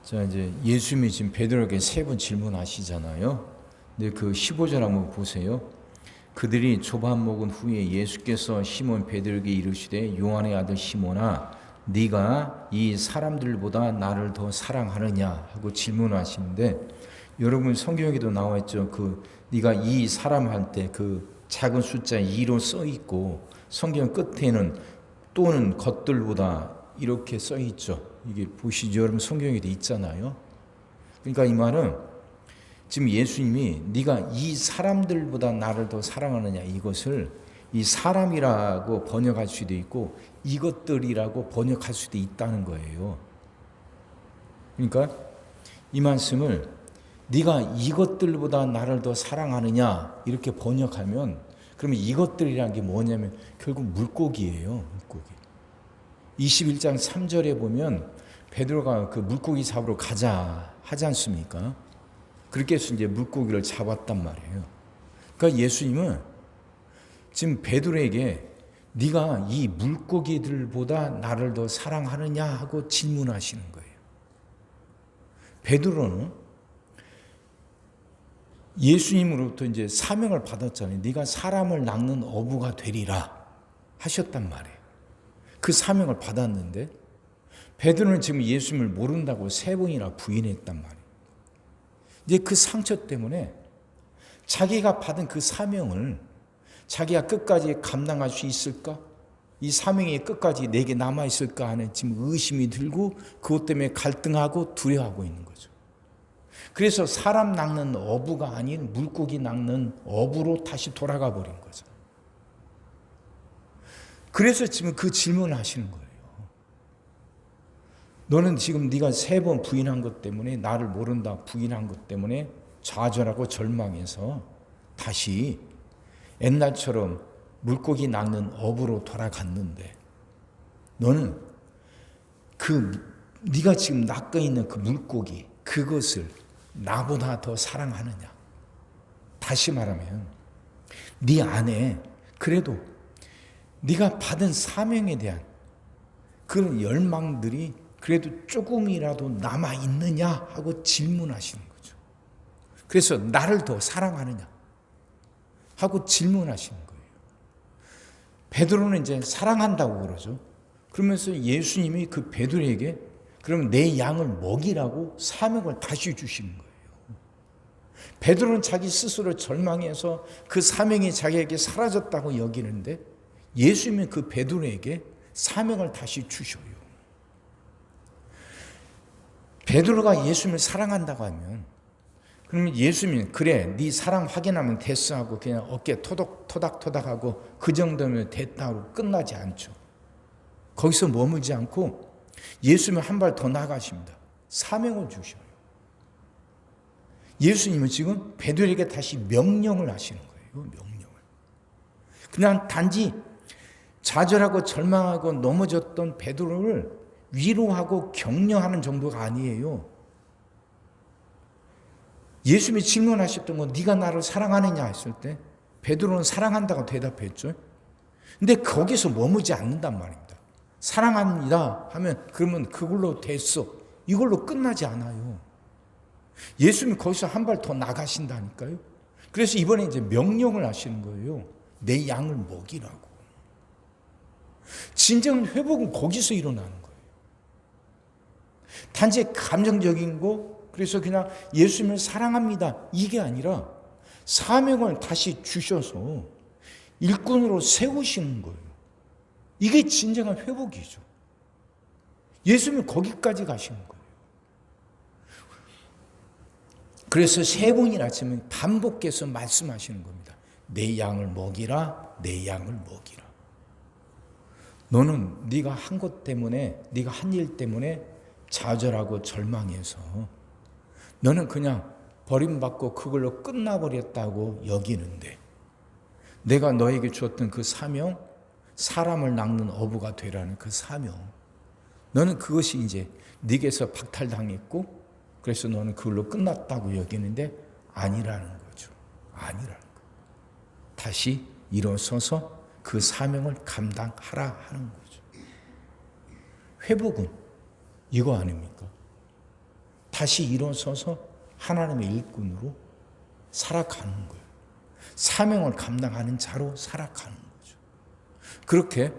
자, 이제 예수님이 지금 베드로에게 세 번 질문하시잖아요. 근데 그 15절 한번 보세요. 그들이 조반 먹은 후에 예수께서 시몬 베드로에게 이르시되 요한의 아들 시몬아 네가 이 사람들보다 나를 더 사랑하느냐 하고 질문하시는데, 여러분 성경에도 나와 있죠. 그 네가 이 사람 할 때 그 작은 숫자 2로 써 있고 성경 끝에는 또는 것들보다 이렇게 써 있죠. 이게 보시죠. 여러분 성경에도 있잖아요. 그러니까 이 말은 지금 예수님이 네가 이 사람들보다 나를 더 사랑하느냐, 이것을 이 사람이라고 번역할 수도 있고 이것들이라고 번역할 수도 있다는 거예요. 그러니까 이 말씀을 네가 이것들보다 나를 더 사랑하느냐 이렇게 번역하면, 그러면 이것들이라는 게 뭐냐면 결국 물고기예요. 물고기. 21장 3절에 보면 베드로가 그 물고기 잡으러 가자 하지 않습니까? 그렇게 해서 이제 물고기를 잡았단 말이에요. 그러니까 예수님은 지금 베드로에게 네가 이 물고기들보다 나를 더 사랑하느냐 하고 질문하시는 거예요. 베드로는 예수님으로부터 이제 사명을 받았잖아요. 네가 사람을 낚는 어부가 되리라 하셨단 말이에요. 그 사명을 받았는데 베드로는 지금 예수님을 모른다고 3번이나 부인했단 말이에요. 이제 그 상처 때문에 자기가 받은 그 사명을 자기가 끝까지 감당할 수 있을까? 이 사명이 끝까지 내게 남아있을까 하는 지금 의심이 들고 그것 때문에 갈등하고 두려워하고 있는 거죠. 그래서 사람 낚는 어부가 아닌 물고기 낚는 어부로 다시 돌아가 버린 거죠. 그래서 지금 그 질문을 하시는 거예요. 너는 지금 네가 3번 부인한 것 때문에, 나를 모른다 부인한 것 때문에 좌절하고 절망해서 다시 옛날처럼 물고기 낚는 어부로 돌아갔는데, 너는 네가 지금 낚고 있는 그 물고기, 그것을 나보다 더 사랑하느냐? 다시 말하면 네 안에 그래도 네가 받은 사명에 대한 그런 열망들이 그래도 조금이라도 남아있느냐 하고 질문하시는 거죠. 그래서 나를 더 사랑하느냐 하고 질문하시는 거예요. 베드로는 이제 사랑한다고 그러죠. 그러면서 예수님이 그 베드로에게 그럼 내 양을 먹이라고 사명을 다시 주시는 거예요. 베드로는 자기 스스로 절망해서 그 사명이 자기에게 사라졌다고 여기는데 예수님이 그 베드로에게 사명을 다시 주셔요. 베드로가 예수님을 사랑한다고 하면, 그러면 예수님이 그래 네 사랑 확인하면 됐어 하고 그냥 어깨 토닥토닥하고 그 정도면 됐다고 끝나지 않죠. 거기서 머물지 않고 예수님은 한 발 더 나가십니다. 사명을 주셔요. 예수님은 지금 베드로에게 다시 명령을 하시는 거예요. 명령을. 그냥 단지 좌절하고 절망하고 넘어졌던 베드로를 위로하고 격려하는 정도가 아니에요. 예수님이 질문하셨던 건 네가 나를 사랑하느냐 했을 때 베드로는 사랑한다고 대답했죠. 근데 거기서 머무지 않는단 말입니다. 사랑합니다 하면 그러면 그걸로 됐어, 이걸로 끝나지 않아요. 예수님이 거기서 한 발 더 나가신다니까요. 그래서 이번에 이제 명령을 하시는 거예요. 내 양을 먹이라고. 진정한 회복은 거기서 일어나는 거예요. 단지 감정적인 거, 그래서 그냥 예수님을 사랑합니다 이게 아니라 사명을 다시 주셔서 일꾼으로 세우시는 거예요. 이게 진정한 회복이죠. 예수님은 거기까지 가시는 거예요. 그래서 3번이나 지금 반복해서 말씀하시는 겁니다. 내 양을 먹이라, 내 양을 먹이라. 너는 네가 한 것 때문에, 네가 한 일 때문에 좌절하고 절망해서 너는 그냥 버림받고 그걸로 끝나버렸다고 여기는데, 내가 너에게 주었던 그 사명, 사람을 낚는 어부가 되라는 그 사명, 너는 그것이 이제 네게서 박탈당했고 그래서 너는 그걸로 끝났다고 여기는데 아니라는 거죠. 아니라는 거. 다시 일어서서 그 사명을 감당하라 하는 거죠. 회복은 이거 아닙니까? 다시 일어서서 하나님의 일꾼으로 살아가는 거예요. 사명을 감당하는 자로 살아가는 거죠. 그렇게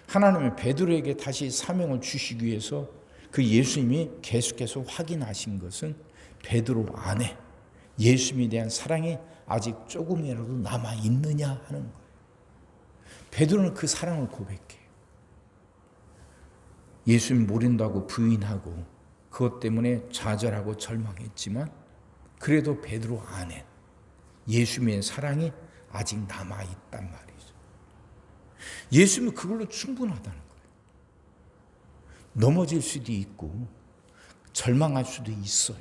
하나님의 베드로에게 다시 사명을 주시기 위해서 그 예수님이 계속해서 확인하신 것은 베드로 안에 예수님에 대한 사랑이 아직 조금이라도 남아있느냐 하는 거예요. 베드로는 그 사랑을 고백해요. 예수님 모른다고 부인하고 그것 때문에 좌절하고 절망했지만 그래도 베드로 안에 예수님의 사랑이 아직 남아있단 말이죠. 예수님은 그걸로 충분하다는 거예요. 넘어질 수도 있고 절망할 수도 있어요.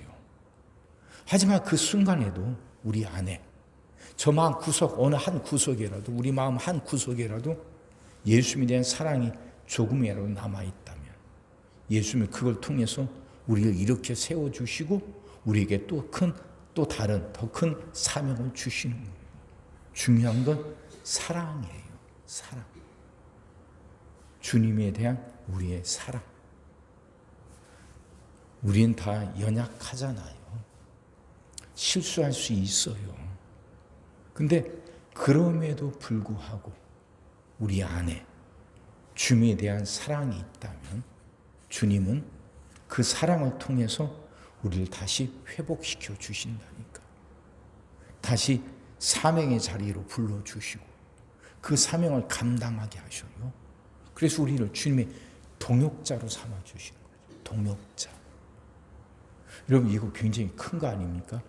하지만 그 순간에도 우리 안에 저 마음 구석 어느 한 구석이라도 우리 마음 한 구석이라도 예수님에 대한 사랑이 조금이라도 남아있다면 예수님이 그걸 통해서 우리를 이렇게 세워주시고 우리에게 또 다른 더 큰 사명을 주시는 거예요. 중요한 건 사랑이에요. 사랑. 주님에 대한 우리의 사랑. 우린 다 연약하잖아요. 실수할 수 있어요. 근데 그럼에도 불구하고 우리 안에 주님에 대한 사랑이 있다면 주님은 그 사랑을 통해서 우리를 다시 회복시켜 주신다니까. 다시 사명의 자리로 불러주시고 그 사명을 감당하게 하셔요. 그래서 우리를 주님의 동역자로 삼아주시는 거죠. 동역자. 여러분 이거 굉장히 큰 거 아닙니까?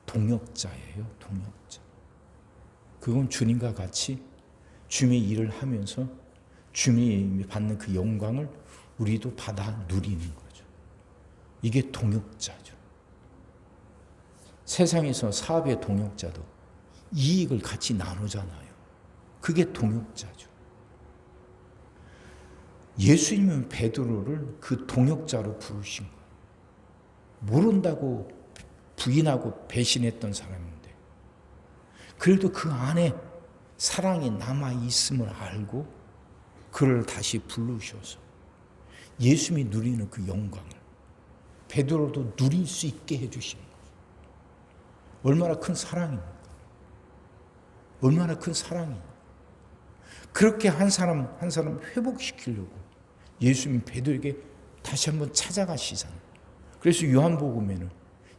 동역자예요. 동역자. 그건 주님과 같이 주님의 일을 하면서 주님이 받는 그 영광을 우리도 받아 누리는 거죠. 이게 동역자죠. 세상에서 사업의 동역자도 이익을 같이 나누잖아요. 그게 동역자죠. 예수님은 베드로를 그 동역자로 부르신 거예요. 모른다고 부인하고 배신했던 사람인데 그래도 그 안에 사랑이 남아있음을 알고 그를 다시 부르셔서 예수님이 누리는 그 영광을 베드로도 누릴 수 있게 해주시는 거예요. 얼마나 큰 사랑입니까? 얼마나 큰 사랑이에요. 그렇게 한 사람 회복시키려고 예수님이 베드로에게 다시 한번 찾아가시잖아요. 그래서 요한복음에는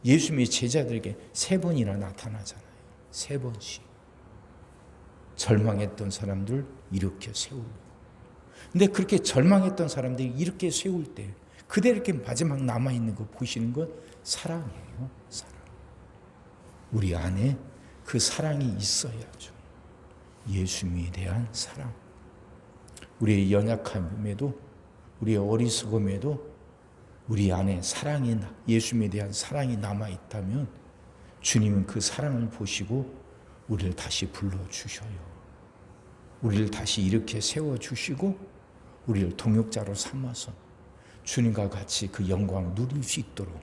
예수님이 제자들에게 3번이나 나타나잖아요. 3번씩. 절망했던 사람들 이렇게 세우고. 근데 그렇게 절망했던 사람들이 이렇게 세울 때 그대로 이렇게 마지막 남아있는 거 보시는 건 사랑이에요. 사랑. 우리 안에 그 사랑이 있어야죠. 예수님에 대한 사랑. 우리의 연약함에도 우리의 어리석음에도 우리 안에 사랑이 예수님에 대한 사랑이 남아있다면 주님은 그 사랑을 보시고 우리를 다시 불러주셔요. 우리를 다시 이렇게 세워주시고 우리를 동역자로 삼아서 주님과 같이 그 영광을 누릴 수 있도록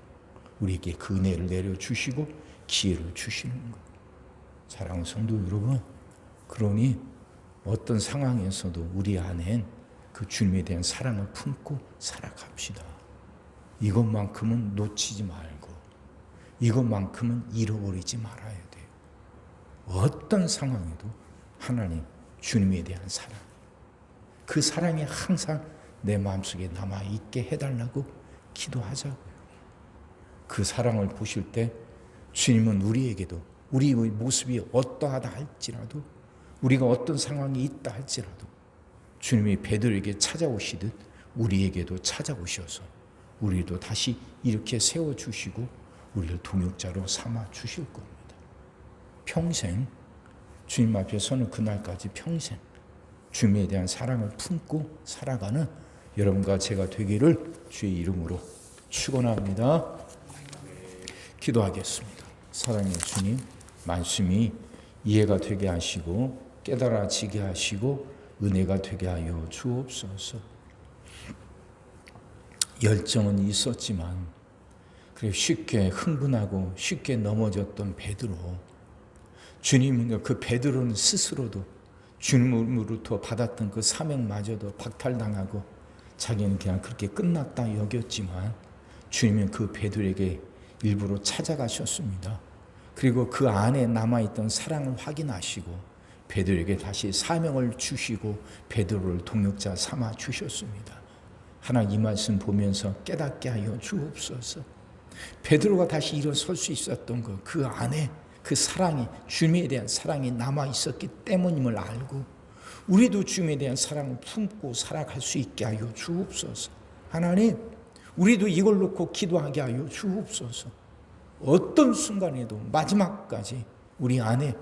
우리에게 그 은혜를 내려주시고 기회를 주시는 거예요. 사랑하는 성도 여러분, 그러니 어떤 상황에서도 우리 안엔 그 주님에 대한 사랑을 품고 살아갑시다. 이것만큼은 놓치지 말고 이것만큼은 잃어버리지 말아야 돼요. 어떤 상황에도 하나님 주님에 대한 사랑, 그 사랑이 항상 내 마음속에 남아있게 해달라고 기도하자고요. 그 사랑을 보실 때 주님은 우리에게도 우리의 모습이 어떠하다 할지라도 우리가 어떤 상황이 있다 할지라도 주님이 베드로에게 찾아오시듯 우리에게도 찾아오셔서 우리도 다시 이렇게 세워주시고 우리를 동역자로 삼아주실 겁니다. 평생 주님 앞에 서는 그날까지 평생 주님에 대한 사랑을 품고 살아가는 여러분과 제가 되기를 주의 이름으로 축원합니다. 기도하겠습니다. 사랑의 주님, 말씀이 이해가 되게 하시고 깨달아지게 하시고 은혜가 되게 하여 주옵소서. 열정은 있었지만 그래 쉽게 흥분하고 쉽게 넘어졌던 베드로, 주님은 그 베드로는 스스로도 주님으로부터 받았던 그 사명마저도 박탈당하고 자기는 그냥 그렇게 끝났다 여겼지만 주님은 그 베드로에게 일부러 찾아가셨습니다. 그리고 그 안에 남아있던 사랑을 확인하시고 베드로에게 다시 사명을 주시고 베드로를 동역자 삼아 주셨습니다. 하나님 이 말씀 보면서 깨닫게 하여 주옵소서. 베드로가 다시 일어설 수 있었던 것, 그 안에 그 사랑이, 주님에 대한 사랑이 남아 있었기 때문임을 알고 우리도 주님에 대한 사랑을 품고 살아갈 수 있게 하여 주옵소서. 하나님, 우리도 이걸 놓고 기도하게 하여 주옵소서. 어떤 순간에도 마지막까지 우리 안에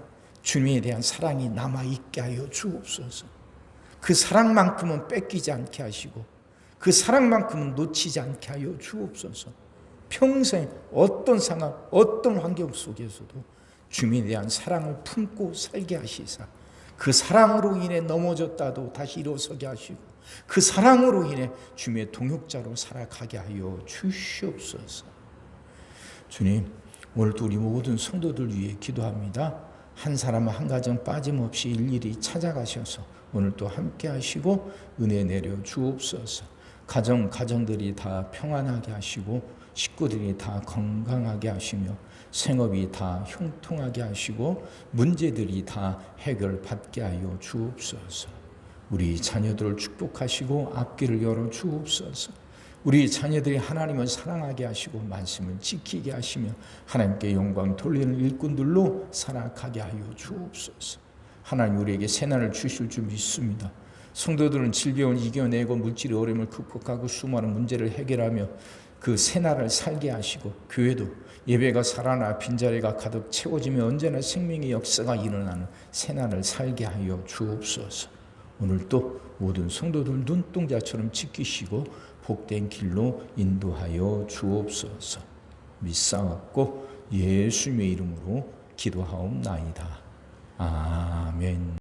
주님에 대한 사랑이 남아 있게 하여 주옵소서. 그 사랑만큼은 뺏기지 않게 하시고 그 사랑만큼은 놓치지 않게 하여 주옵소서. 평생 어떤 상황, 어떤 환경 속에서도 주님에 대한 사랑을 품고 살게 하시사 그 사랑으로 인해 넘어졌다도 다시 일어서게 하시고 그 사랑으로 인해 주님의 동역자로 살아가게 하여 주시옵소서. 주님, 오늘도 우리 모든 성도들 위해 기도합니다. 한 사람 한 가정 빠짐없이 일일이 찾아가셔서 오늘도 함께 하시고 은혜 내려 주옵소서. 가정들이 다 평안하게 하시고 식구들이 다 건강하게 하시며 생업이 다 형통하게 하시고 문제들이 다 해결받게 하여 주옵소서. 우리 자녀들을 축복하시고 앞길을 열어 주옵소서. 우리 자녀들이 하나님을 사랑하게 하시고 말씀을 지키게 하시며 하나님께 영광 돌리는 일꾼들로 살아가게 하여 주옵소서. 하나님 우리에게 새날을 주실 줄 믿습니다. 성도들은 질병을 이겨내고 물질의 어려움을 극복하고 수많은 문제를 해결하며 그 새날을 살게 하시고 교회도 예배가 살아나 빈자리가 가득 채워지며 언제나 생명의 역사가 일어나는 새날을 살게 하여 주옵소서. 오늘도 모든 성도들 눈동자처럼 지키시고 복된 길로 인도하여 주옵소서. 믿사옵고 예수님의 이름으로 기도하옵나이다. 아멘.